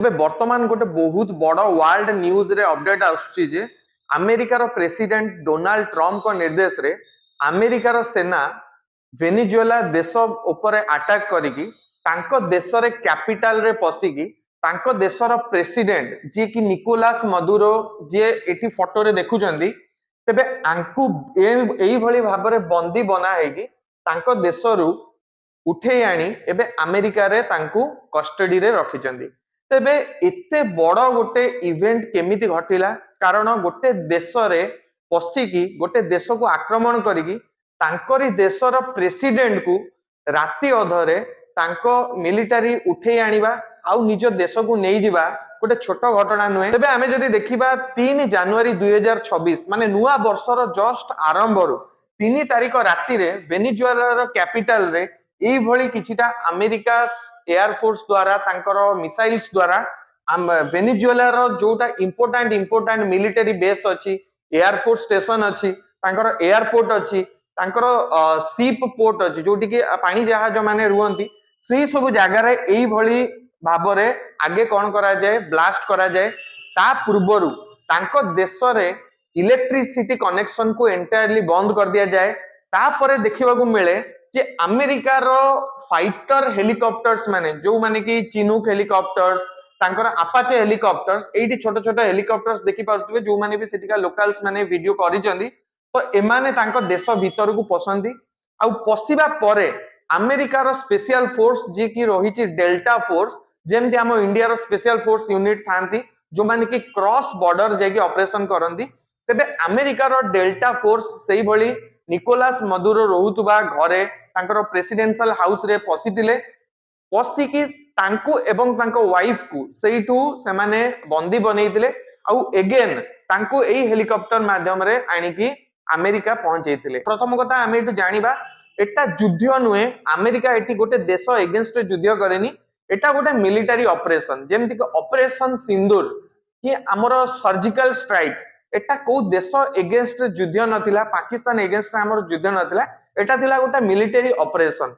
ଏବେ ବର୍ତ୍ତମାନ ଗୋଟେ ବହୁତ ବଡ ୱାର୍ଲଡ ନ୍ୟୁଜ ରେ ଅପଡେଟ ଆସୁଛି ଯେ ଆମେରିକାର ପ୍ରେସିଡେଣ୍ଟ ଡୋନାଲ୍ଡ ଟ୍ରମ୍ପଙ୍କ ନିର୍ଦ୍ଦେଶରେ ଆମେରିକାର ସେନା ଭେନିଜୁଏଲା ଦେଶ ଉପରେ ଆଟାକ୍ କରିକି ତାଙ୍କ ଦେଶରେ କ୍ୟାପିଟାଲରେ ପଶିକି ତାଙ୍କ ଦେଶର ପ୍ରେସିଡେଣ୍ଟ ଯିଏ କି ନିକୋଲାସ ମଦୁରୋ ଯିଏ ଏଠି ଫଟୋରେ ଦେଖୁଛନ୍ତି ତେବେ ଆଙ୍କୁ ଏଇଭଳି ଭାବରେ ବନ୍ଦୀ ବନା ହେଇକି ତାଙ୍କ ଦେଶରୁ ଉଠେଇ ଆଣି ଏବେ ଆମେରିକାରେ ତାଙ୍କୁ କଷ୍ଟଡିରେ ରଖିଛନ୍ତି। ତେବେ ଏତେ ବଡ ଗୋଟେ ଇଭେଣ୍ଟ କେମିତି ଘଟିଲା? କାରଣ ଗୋଟେ ଦେଶରେ ପଶିକି ଗୋଟେ ଦେଶକୁ ଆକ୍ରମଣ କରିକି ତାଙ୍କରି ଦେଶର ପ୍ରେସିଡେଣ୍ଟକୁ ରାତି ଅଧରେ ତାଙ୍କ ମିଲିଟାରୀ ଉଠେଇ ଆଣିବା ଆଉ ନିଜ ଦେଶକୁ ନେଇଯିବା ଗୋଟେ ଛୋଟ ଘଟଣା ନୁହେଁ। ତେବେ ଆମେ ଯଦି ଦେଖିବା 3 ଜାନୁଆରୀ 2026 ମାନେ ନୂଆ ବର୍ଷର ଜଷ୍ଟ ଆରମ୍ଭରୁ 3 ତାରିଖ ରାତିରେ ଭେନିଜୁଏଲାର କ୍ୟାପିଟାଲରେ এইଭଳି କିଛିଟା ଆମେରିକା ଏୟାର ଫୋର୍ସ ଦ୍ୱାରା ତାଙ୍କର ମିସାଇଲ୍ସ ଦ୍ୱାରା ଭେନିଜୁଏଲାର ଯୋଉଟା ଇମ୍ପୋର୍ଟାଣ୍ଟ ମିଲିଟାରୀ ବେସ୍ ଅଛି, ଏୟାର ଫୋର୍ସ ଷ୍ଟେସନ ଅଛି, ତାଙ୍କର ଏୟାରପୋର୍ଟ ଅଛି, ତାଙ୍କର ସିପ୍ ପୋର୍ଟ ଅଛି ଯୋଉଠି କି ପାଣି ଜାହାଜ ମାନେ ରୁହନ୍ତି, ସେଇ ସବୁ ଜାଗାରେ এইଭଳି ଭାବରେ ଆଗେ କଣ କରାଯାଏ ବ୍ଲାଷ୍ଟ କରାଯାଏ। ତା ପୂର୍ବରୁ ତାଙ୍କ ଦେଶରେ ଇଲେକ୍ଟ୍ରିସିଟି କନେକ୍ସନ କୁ ଏଣ୍ଟାୟାରଲି ବନ୍ଦ କରିଦିଆଯାଏ। ତାପରେ ଦେଖିବାକୁ ମିଳେ ଯେ ଆମେରିକାର फाइटर हेलिकॉप्टर्स माने जो माने कि चिनूक हेलिकॉप्टर्स तांकर अपाचे हेलिकॉप्टर्स एठी छोट छोट हेलिकॉप्टर्स देखि पारुतबे जो माने भी सेटिका लोकल्स माने वीडियो करिजंदी तो एमाने तांको देश भीतर को पसंदी आ पसिबा परे अमेरिकार स्पेशल फोर्स जे कि रहिछि डेल्टा फोर्स जेमति हम इंडिया रो स्पेशल फोर्स यूनिट थांती जो माने कि क्रॉस बॉर्डर जे कि ऑपरेशन करंदी। तेबे अमेरिकार डेल्टा फोर्स सेही भली निकोलास मदुरो रहुतबा घरे तांकर प्रेसिडेंशियल हाउस रे पसितिले पसिकी तांकू एवं तांको वाइफ को सेइठू से माने बंदी बनैतिले आउ एगेन तांकू एई हेलिकॉप्टर माध्यम रे आनिकी अमेरिका पहुंचैतिले। प्रथम कथा आमे एटू जानिबा एटा युद्ध नुहे, अमेरिका एटी गोटे देश एगेंस्ट युद्ध करेनी, एटा गोटे मिलिटरी ऑपरेशन जेमति कि ऑपरेशन सिंदूर कि हमर सर्जिकल स्ट्राइक एटा को देश एगेंस्ट युद्ध नथिला, पाकिस्तान एगेंस्ट हमर युद्ध नथिला, एटा थिला गोटे मिलिटरी ऑपरेशन।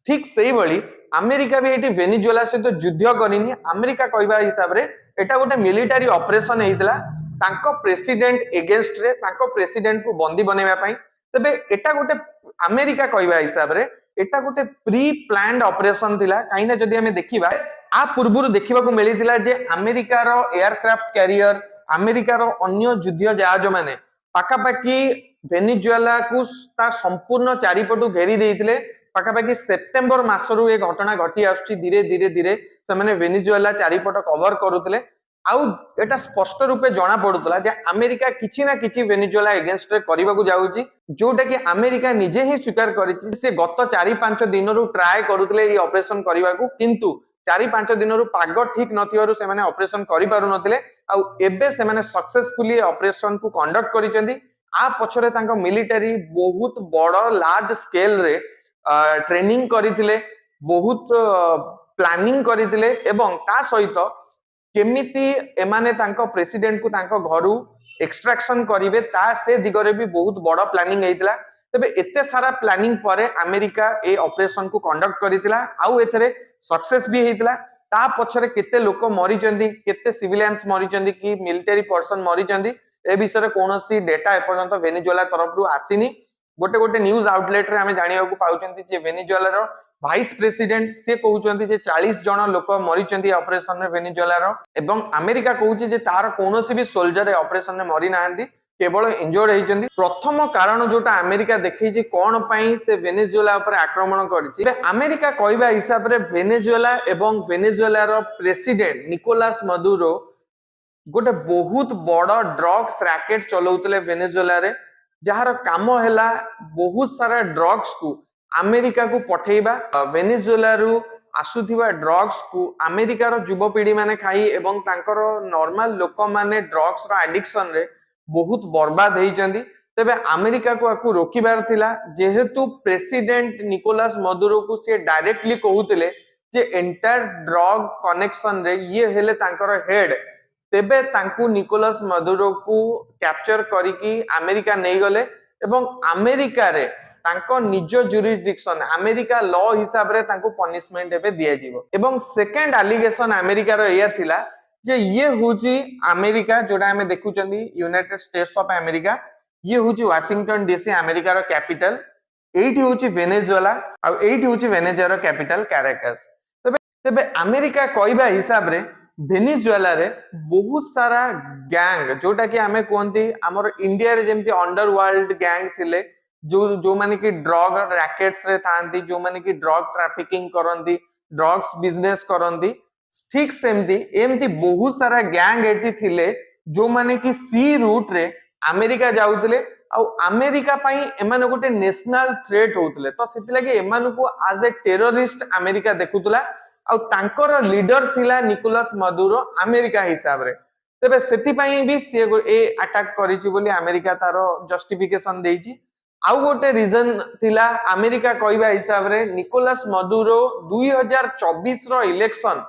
ठीक सेही भली अमेरिका भी एटी वेनेजुएला सहित युद्ध करिनी, अमेरिका कहबा हिसाब रे एटा गोटे मिलिटरी ऑपरेशन हेइतला तांको प्रेसिडेंट एगेंस्ट रे तांको प्रेसिडेंट को बंदी बनेबा पई। तबे एटा गोटे अमेरिका कहबा हिसाब रे एटा गोटे प्री प्लान्ड ऑपरेशन थिला काइना जदी हमें देखिबा आ पूर्वरु देखिबा को मिलितिला जे अमेरिका रो एयरक्राफ्ट कैरियर अमेरिका रो अन्य युद्ध जहाज माने पाखापाखि वेनेजुएला को ता संपूर्ण चारिपटु घेरी देइतिले। पाखापाखि सेप्टेम्बर मासरु ए घटना घटी आसुची धीरे धीरे धीरे से माने वेनेजुएला चारिपट कवर करूतिले आउ एटा स्पष्ट रूपे जाना पडुतला जे अमेरिका किछि ना किछि वेनेजुएला एगेंस्ट रे करबाकू जाउची जोटा कि अमेरिका निजे ही स्वीकार करिछि से गत 4-5 दिनरु ट्राई करूतिले ए ऑपरेशन करबाकू, किंतु 4-5 दिनरु पाग ठीक नथिबारु से माने ऑपरेशन करि पारु नथिले आउ एबे से माने सक्सेसफुली ऑपरेशन को कंडक्ट करिसेंती। आ पछरे तांको मिलिटरी बहुत बड़ लार्ज स्केल रे ट्रेनिंग करिथिले, बहुत प्लानिंग करिथिले एवं ता सहित केमिति एमाने तांको प्रेसिडेंट को तांको घरु एक्सट्रैक्शन करिवे ता से दिगरे भी बहुत बड़ प्लानिंग हेइतिला। तबे एते सारा प्लानिंग परे अमेरिका ए ऑपरेशन को कंडक्ट करितिला आउ एथरे सक्सेस भी हेइतिला। ता पछरे केते लोक मरिचंदी, केते सिविलियंस मरिचंदी कि मिलिटरी पर्सन मरिचंदी ए विषय कोनोसी डेटा एपर्यंत वेनेजुएला तरफरु आसीनी। गोटे गोटे न्यूज आउटलेट रे हमें जानिबा को पाउचंती जे वेनेजुएला रो वाइस प्रेसिडेंट से कहउचंती जे 40 जण लोक मरिचंती ऑपरेशन रे वेनेजुएला रो एवं अमेरिका कहउची जे तार कोनोसी भी सोल्जर ऑपरेशन रे मरि नाहंती, केवल इंजर्ड हेइचंती। प्रथम कारण जोटा अमेरिका देखै जे कोन पई से वेनेजुएला ऊपर आक्रमण करिछि, अमेरिका कहबा हिसाब रे वेनेजुएला एवं वेनेजुएला रो प्रेसिडेंट निकोलास मदुरो गोटे बहुत बड़ ड्रग्स रैकेट चलाउतले वेनेजुएला रे, जहार काम हैला बहुत सारा ड्रग्स को अमेरिका को पठेइबा। वेनेजुएला रु आसुथिबा ड्रग्स को अमेरिका रो युवपीढ़ी माने खाई एवं तांकर नॉर्मल लोक माने ड्रग्स रो एडिक्शन रे बहुत बर्बाद हेइचंदी। तबे अमेरिका को आकु रोकिबार थिला जेहेतु प्रेसिडेंट निकोलास मदुरो को से डायरेक्टली कहउतले जे एंटायर ड्रग कनेक्शन रे ये हेले तांकर हेड, तेबे तांकु निकोलस मदुरो को कैप्चर करिकी अमेरिका नहीं गले एवं अमेरिका रे तांको निज जुरिसडिक्शन अमेरिका लॉ हिसाब रे तांको पनिशमेंट एबे दिया जीवो एवं सेकंड एलिगेशन अमेरिका रो या थिला जे ये होची अमेरिका जोडा हमें देखुचंदी यूनाइटेड स्टेट्स ऑफ अमेरिका ये होची वाशिंगटन डीसी अमेरिका रो कैपिटल एठी होची वेनेजुएला आ एठी होची वेनेजुएला रो कैपिटल कैराकस तेबे अमेरिका कहवा हिसाब रे वेनेजुएला रे बहुत सारा गैंग जोटा कि आमे कोंती हमर इंडिया रे जेमती अंडरवर्ल्ड गैंग थिले जो माने कि ड्रग रैकेट्स रे थांती जो माने कि ड्रग ट्रैफिकिंग करंती ड्रग्स बिजनेस करंती ठीक सेमती एमती बहुत सारा गैंग एटी थिले जो माने कि सी रूट रे अमेरिका जाउतले आ अमेरिका पई एमान गोटे नेशनल थ्रेट होतले तो सेति लागि एमान को एज ए टेररिस्ट अमेरिका देखुतला आ तांकर लीडर थिला निकोलस मदुरो अमेरिका हिसाब रे तबे सेति पई भी से ए अटैक करिछि बोली अमेरिका तारो जस्टिफिकेशन देइछि आ गोटे रीजन थिला अमेरिका कहवा हिसाब रे निकोलस मदुरो 2024 रो इलेक्शन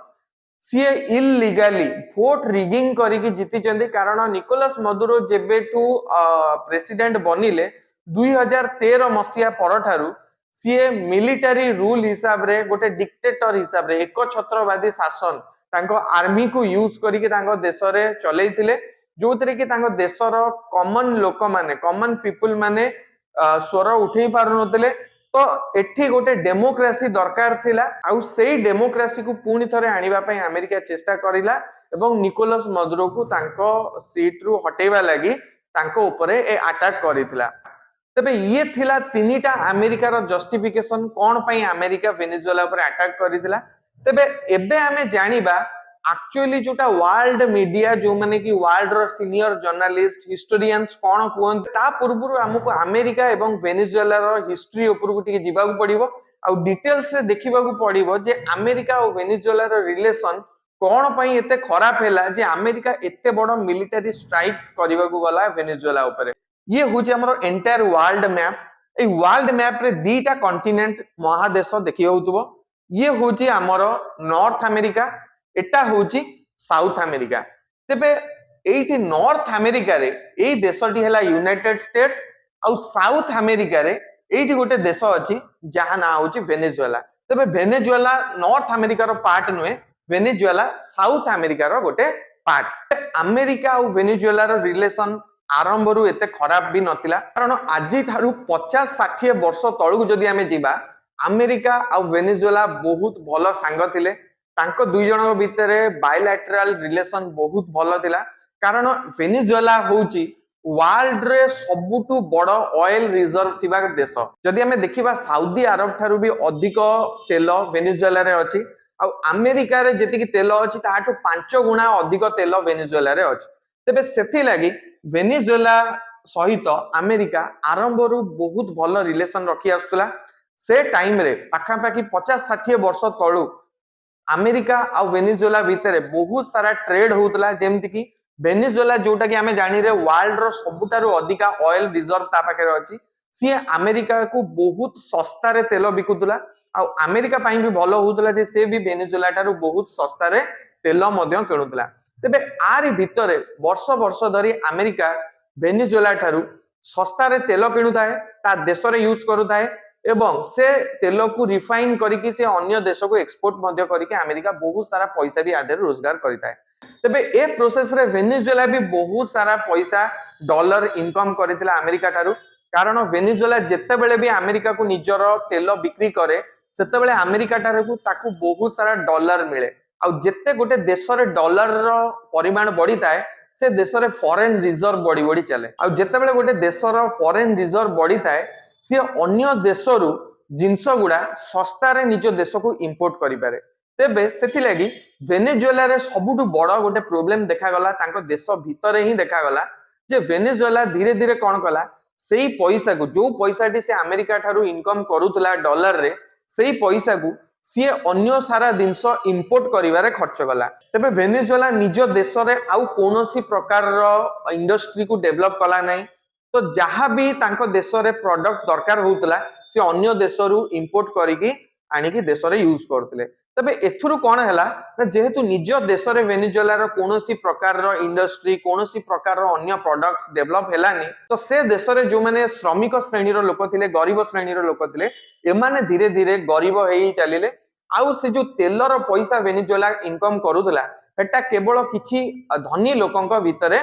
सीए इलीगली वोट रिगिंग करिकि जीतिचंदी कारण निकोलस मदुरो जेबेठू प्रेसिडेंट बनिले 2013 मसिया परठारु सीए मिलिटरी रूल हिसाब रे गोटे डिक्टेटर हिसाब रे एक छत्रवादी शासन तांको आर्मी को यूज करिकि तांको देश रे चलेइथिले जोतरे कि तांको देशर कॉमन लोक माने कॉमन पीपल माने स्वर उठेई पारु नतले तो एठी गोटे डेमोक्रेसी दरकार थिला आउ सेही डेमोक्रेसी को पूर्ण थरे आनिबा पई अमेरिका चेष्टा करिला एवं निकोलस मदुरो को तांको सीट रु हटेबा लागि तांको ऊपरे ए अटैक करिथिला तबे ये थिला तीनिटा अमेरिका रो जस्टिफिकेशन कोन पई अमेरिका वेनेजुएला ऊपर अटैक करिथिला तबे एबे हमें जानिबा एक्चुअली जोटा वर्ल्ड मीडिया जो माने कि वर्ल्ड रो सीनियर जर्नलिस्ट हिस्टोरियंस कोन कोन ता पूर्वरु हमको अमेरिका एवं वेनेजुएला रो हिस्ट्री ऊपर को टिके जिबाकू पड़िबो आ डिटेल्स रे देखिबाकू पड़िबो जे अमेरिका और वेनेजुएला रो रिलेशन कोन पई एते खराब हैला जे अमेरिका एते बडो मिलिटरी स्ट्राइक करिबाकू गला वेनेजुएला ऊपर ये होची हमरो entire world map a world map रे दीटा कॉन्टिनेंट महादेश देखि होतबो ये होची हमरो नॉर्थ अमेरिका एटा होची साउथ अमेरिका तेबे एठी नॉर्थ अमेरिका रे एई देशटी हैला यूनाइटेड स्टेट्स आ साउथ अमेरिका रे एठी गोटे देश अछि जहा ना होची वेनेजुएला तेबे वेनेजुएला नॉर्थ अमेरिका रो पार्ट नुए वेनेजुएला साउथ अमेरिका रो गोटे पार्ट अमेरिका और वेनेजुएला रो रिलेशन आरंभ रु एते खराब भी नथिला कारण आजि थारु 50-60 वर्ष तळु जदी हमें जिबा अमेरिका और वेनेजुएला बहुत भलो सांग थिले तांको दुई जणक भितरे बायलैटरल रिलेशन बहुत भलो थिला कारण वेनेजुएला होची वर्ल्ड रे सबुटु बड़ ऑयल रिजर्व थिबा देश जदी हमें देखिबा सऊदी अरब थारु भी अधिक तेल वेनेजुएला रे अछि आ अमेरिका रे जेतिकी तेल अछि ताटु 5 गुणा अधिक तेल वेनेजुएला रे अछि तबे सेथि लागि वेनेजुएला सहित अमेरिका आरंभ रु बहुत भलो रिलेशन रखि आस्तला से टाइम रे पाखा पाखी 50-60 वर्ष तळु अमेरिका आ वेनेजुएला भितरे बहुत सारा ट्रेड होतला जेमति कि वेनेजुएला जोटा कि हमें जानि रे वर्ल्ड रो सबुटारु अधिका ऑयल रिजर्व ता पाखे अछि सी अमेरिका को बहुत सस्ता रे तेल बिकुतला आ अमेरिका पई भी भलो होतला जे से भी वेनेजुएला टारु बहुत सस्ता रे तेल मध्य किणुतला तेबे आरि भितरे वर्ष वर्ष धरी अमेरिका वेनेजुएला ठारू सस्ता रे तेल किणुताए ता देश रे यूज करुताए एवं से तेल को रिफाइन करिकि से अन्य देश को एक्सपोर्ट मध्य करिकि अमेरिका बहुत सारा पैसा भी आदर रोजगार करिताए तबे ए प्रोसेस रे वेनेजुएला भी बहुत सारा पैसा डॉलर इनकम करितला अमेरिका ठारू कारण वेनेजुएला जेते बेले भी अमेरिका को निजर तेल बिक्री करे सेते बेले अमेरिका ठारू को ताकू बहुत सारा डॉलर मिले आ जेते गोटे देश रे डॉलर रो परिमाण बढ़ी थाए से देश रे फॉरेन रिजर्व बढ़ी बढ़ी चले आ जेते बेले गोटे देश रो फॉरेन रिजर्व बढ़ी थाए से अन्य देशरु जिंस गुड़ा सस्ता रे निज देश को इंपोर्ट करि पारे तेबे सेति लागि वेनेजुएला रे सबुटु बड़ गोटे प्रॉब्लम देखा गला तांको देश भितरे ही देखा गला जे वेनेजुएला धीरे धीरे कोन कला सेही पैसा को जो पैसाटी से अमेरिका ठारू इनकम करूतला डॉलर रे सेही पैसा को सी अन्य सारा जिनस इंपोर्ट करिवारे खर्च गला तेबे वेनेजुएला निज देश रे आउ कोनोसी प्रकार रो इंडस्ट्री को डेवलप कला नै तो जहाँ भी तांको देश रे प्रोडक्ट दरकार होतला से अन्य देश रु इंपोर्ट करिकि आनिकि देश रे यूज करतले तबे एथुरु कोन हैला ना जेहेतु निज देश रे वेनेजुएलार कोनोसी प्रकार रो इंडस्ट्री कोनोसी प्रकार रो अन्य प्रोडक्ट्स डेवलप हेलानी तो से देश रे जो माने श्रमिक श्रेणी रो लोक थिले गरीब श्रेणी रो लोक थिले एमाने धीरे धीरे गरीब हेई चलिले आउ से जो तेलर पैसा वेनेजुएला इनकम करूथला एटा केवल किछि धनी लोकंक भितरे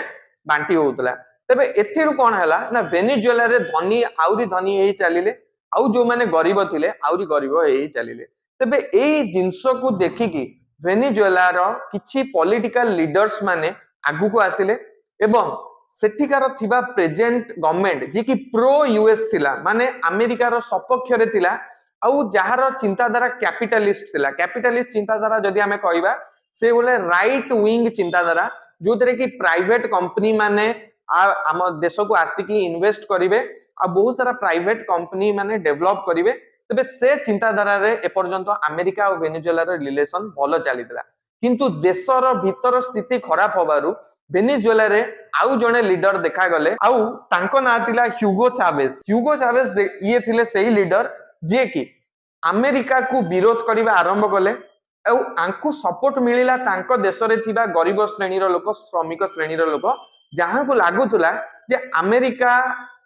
बांटी होउतला तबे एथिरु कोन हैला ना वेनेजुएला रे धनी आउरी धनी हेई चलिले आउ जो माने गरीब थिले आउरी गरीब हेई चलिले तबे एई जिंसो को देखिकी वेनेजुएला रो किछि पॉलिटिकल लीडर्स माने आगु को आसिले एवं सेठिकार थिबा प्रेजेंट गवर्नमेंट जे कि प्रो यूएस थिला माने अमेरिका रो सपक्ष रे थिला आउ जहार चिंताधारा कैपिटलिस्ट चिंताधारा जदि आमे कहबा से बोले राइट विंग चिंताधारा जो तरे कि प्राइवेट कंपनी माने आम देश को आसिकी इन्वेस्ट करिवे आ बहुत सारा प्राइवेट कंपनी माने डेवलप करिवे तबे से चिंताधारा रे एपर्यंत अमेरिका और वेनेजुएला रो रिलेशन भलो चलीतला किंतु देशर भीतर स्थिति खराब होबारु वेनेजुएला रे आउ जने लीडर देखा गले आउ तांको ना थिला ह्यूगो चावेज ये थिले सेही लीडर जे कि अमेरिका को विरोध करिबा आरंभ कले और आंकु सपोर्ट मिलिला तांको देश रे थिबा गरीब श्रेणी रो लोक श्रमिक श्रेणी रो लोक जहां को लागुतला जे अमेरिका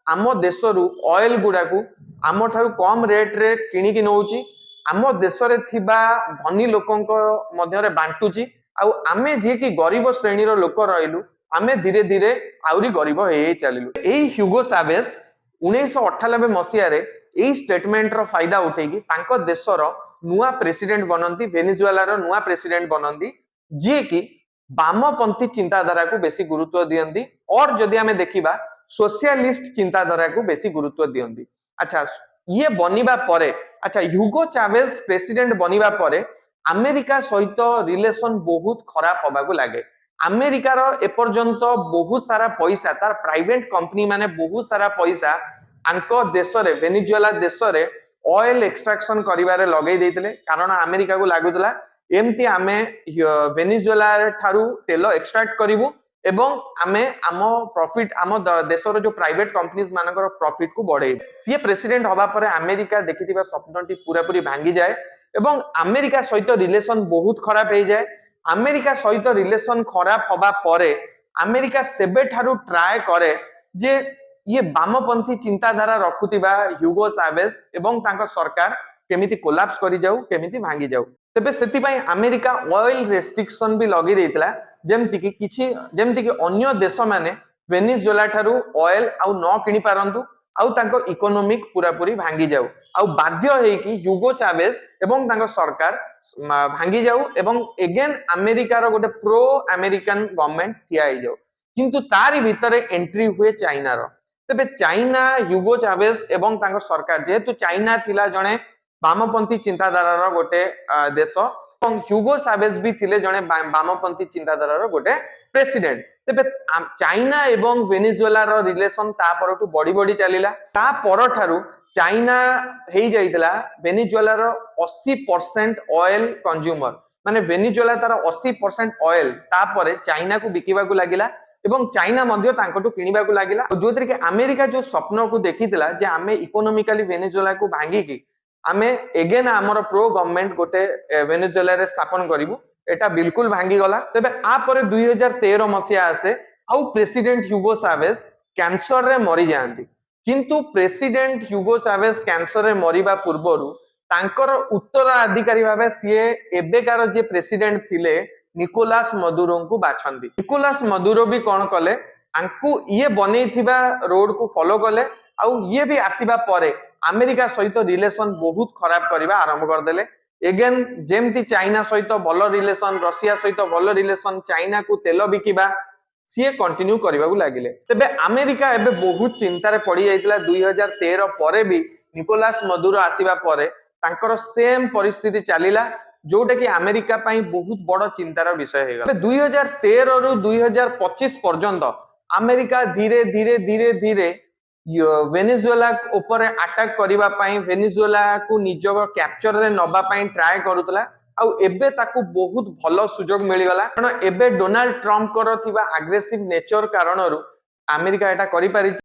आम देशरू ऑयल गुडा को आम ठारू कम रेट रे किणी कि नउची आम देश रे थिबा धनी लोकंक मध्य रे बांटुची आउ आमे जे कि गरीब श्रेणी रो लोक रहिलु आमे धीरे धीरे आउरी गरीब हेई चलिलु एई ह्यूगो चावेज 1998 मसिया रे एई स्टेटमेंट रो फायदा उठेगी तांको देशर नुआ प्रेसिडेंट बनंती वेनेजुएला रो नुआ प्रेसिडेंट बनंती जे कि वामपंथी चिंताधारा को बेसी गुरुत्व दियंती और जदि हमें देखिबा सोशलिस्ट चिंताधारा को बेसी गुरुत्व दियंती अच्छा ये बनिबा परे अच्छा ह्यूगो चावेज प्रेसिडेंट बनिबा परे अमेरिका सहित रिलेशन बहुत खराब होबा को लागे अमेरिका रो एपर्यंत बहुत सारा पैसा तार प्राइवेट कंपनी माने बहुत सारा पैसा आंको देश रे वेनेजुएला देश रे ऑयल एक्सट्रैक्शन करिवारे लगेई देइतले कारण अमेरिका को लागुतला एमती आमे वेनेजुएला ठारू तेल एक्सट्रैक्ट करिवु एवं आमे आम प्रॉफिट आम देशर जो प्राइवेट कंपनीज मानकर प्रॉफिट को बढ़े सी प्रेसिडेंट हवा पर अमेरिका देखिथिबा स्वप्नटी पूरा पूरी भांगी जाए एवं अमेरिका सहित रिलेशन बहुत खराब हो जाए अमेरिका सहित रिलेशन खराब हवा परे अमेरिका सेबे ठारू ट्राए करे जे ये वामपंथी चिंताधारा रखुतिबा ह्यूगो चावेज एवं तांको सरकार केमिति कोलैप्स करि जाऊ केमिति भांगी जाऊ तबे सेति पई अमेरिका ऑयल रेस्ट्रिक्शन भी लगी देइतला जेमति कि अन्य देश माने वेनेजुएला ठारू ऑयल आउ न किनि पारंतु आउ तांको इकोनॉमिक पूरा पूरी भांगी जाऊ आउ बाध्य हे कि ह्यूगो चावेज एवं तांको सरकार भांगी जाऊ एवं अगेन अमेरिका रो गोटे प्रो अमेरिकन गवर्नमेंट थिया हे जाऊ किंतु तारि भितरे एंट्री हुए चाइना रो तबे चाइना ह्यूगो चावेज एवं तांको सरकार जेहेतु चाइना थिला जणे वामपंथी चिंताधारा रो गोटे देश और ह्यूगो चावेज भी थिले जणे वामपंथी चिंताधारा रो गोटे प्रेसिडेंट तबे चाइना एवं वेनेजुएला रो रिलेशन ता परटू बड़ी बड़ी चलीला ता पर ठारू चाइना हेई जाइतला वेनेजुएला रो 80% ऑयल कंज्यूमर माने वेनेजुएला तार 80% ऑयल ता परे चाइना को बिकिबा को लागिला एवं चाइना मध्य तांकटू किनिबा को लागिला जोतरे के अमेरिका जो स्वप्न को देखितला जे आमे इकोनॉमिकली वेनेजुएला को भांगी की आमे अगेन हमर प्रो गवर्नमेंट गोटे वेनेजुएला रे स्थापन करिवु एटा बिल्कुल भांगी गला तबे आ परे 2013 मसिया आसे आउ प्रेसिडेंट ह्यूगो चावेज कैंसर रे मरि जांती किंतु प्रेसिडेंट ह्यूगो चावेज कैंसर रे मरिबा पूर्वरु तांकर उत्तराधिकारी भाबे सीए एबेकार जे प्रेसिडेंट थिले निकोलास मदुरो को बाछंती निकोलास मदुरो भी कोन कले आंकु ये बनेइथिबा रोड को फॉलो कले आउ ये भी आसीबा परे अमेरिका सहित रिलेशन बहुत खराब करबा आरंभ कर देले एगेन जेमती चाइना सहित भलो रिलेशन रशिया सहित भलो रिलेशन चाइना को तेल बिकिबा सीए कंटिन्यू करबा को लागिले तबे अमेरिका एबे बहुत चिंता रे पड़ी जाइतला 2013 परे भी निकोलास मदुरो आसीबा परे तांकर सेम परिस्थिति चलीला जोटा कि अमेरिका पाई बहुत बड़ चिंतार विषय है 2013 रु 2025 पर्यंत अमेरिका धीरे धीरे धीरे धीरे वेनेजुएला ऊपर अटैक करिबा पाई वेनेजुएला को निजो कैप्चर रे नबा पाई ट्राई करूतला आउ एबे ताकू बहुत भलो सुजोग मिली गला कारण एबे डोनाल्ड ट्रम्प कर थिबा एग्रेसिव नेचर कारणरु अमेरिका एटा करि पारि